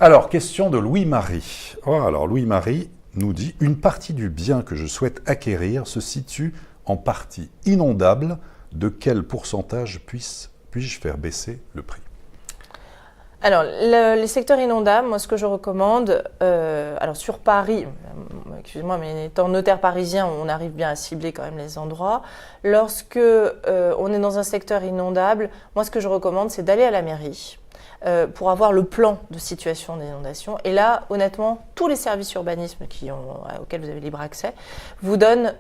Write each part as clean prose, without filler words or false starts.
Alors, question de Louis-Marie. Oh, alors, Louis-Marie nous dit « Une partie du bien que je souhaite acquérir se situe en partie inondable. De quel pourcentage puis-je faire baisser le prix ?» Alors, les secteurs inondables, moi, ce que je recommande, alors sur Paris, excusez-moi, mais étant notaire parisien, on arrive bien à cibler quand même les endroits. Lorsque on est dans un secteur inondable, moi, ce que je recommande, c'est d'aller à la mairie pour avoir le plan de situation d'inondation. Et là, honnêtement, tous les services urbanisme auxquels vous avez libre accès vous donnent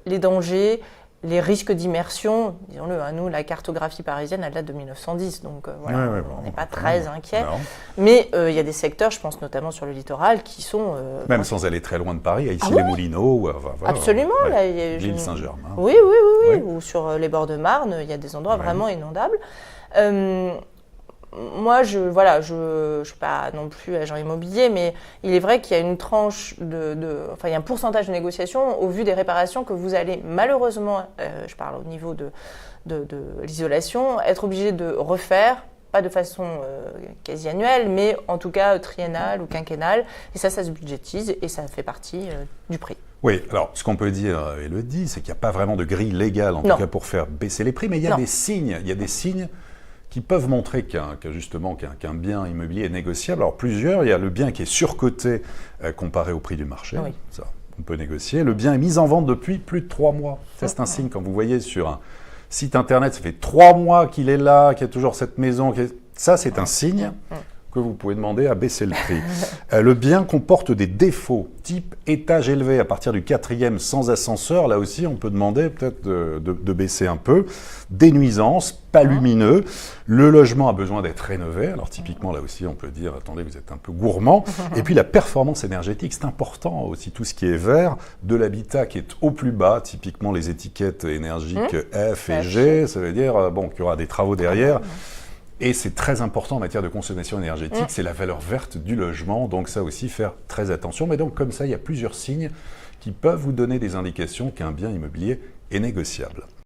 les dangers, les risques d'immersion, disons-le, nous, la cartographie parisienne, elle date de 1910, donc voilà, on n'est pas très inquiet. Mais il y a des secteurs, je pense notamment sur le littoral, qui sont... Même sans aller très loin de Paris, ici les Moulineaux, voilà, absolument, là, l'île Saint-Germain. Oui, ou sur les bords de Marne, il y a des endroits vraiment inondables. Moi, je ne suis pas non plus agent immobilier, mais il est vrai qu'il y a une tranche enfin, il y a un pourcentage de négociation au vu des réparations que vous allez malheureusement, je parle au niveau de l'isolation, être obligé de refaire, pas de façon quasi annuelle, mais en tout cas triennale ou quinquennale. Et ça se budgétise et ça fait partie du prix. Oui, alors ce qu'on peut dire, Élodie, c'est qu'il n'y a pas vraiment de grille légale, en tout cas pour faire baisser les prix, mais il y a des signes qui peuvent montrer qu'un bien immobilier est négociable. Alors plusieurs, il y a le bien qui est surcoté comparé au prix du marché, ça on peut négocier. Le bien est mis en vente depuis plus de 3 mois. Ça c'est un signe, quand vous voyez sur un site internet, ça fait 3 mois qu'il est là, qu'il y a toujours cette maison, ça c'est un signe que vous pouvez demander à baisser le prix. Le bien comporte des défauts, type étage élevé à partir du 4e sans ascenseur, là aussi on peut demander peut-être de baisser un peu. Des nuisances, pas lumineux, le logement a besoin d'être rénové, alors typiquement là aussi on peut dire, attendez vous êtes un peu gourmand, et puis la performance énergétique, c'est important aussi, tout ce qui est vert, de l'habitat qui est au plus bas, typiquement les étiquettes énergiques F et G, ça veut dire qu'il y aura des travaux derrière. Et c'est très important en matière de consommation énergétique, c'est la valeur verte du logement, donc ça aussi faire très attention. Mais donc comme ça, il y a plusieurs signes qui peuvent vous donner des indications qu'un bien immobilier est négociable.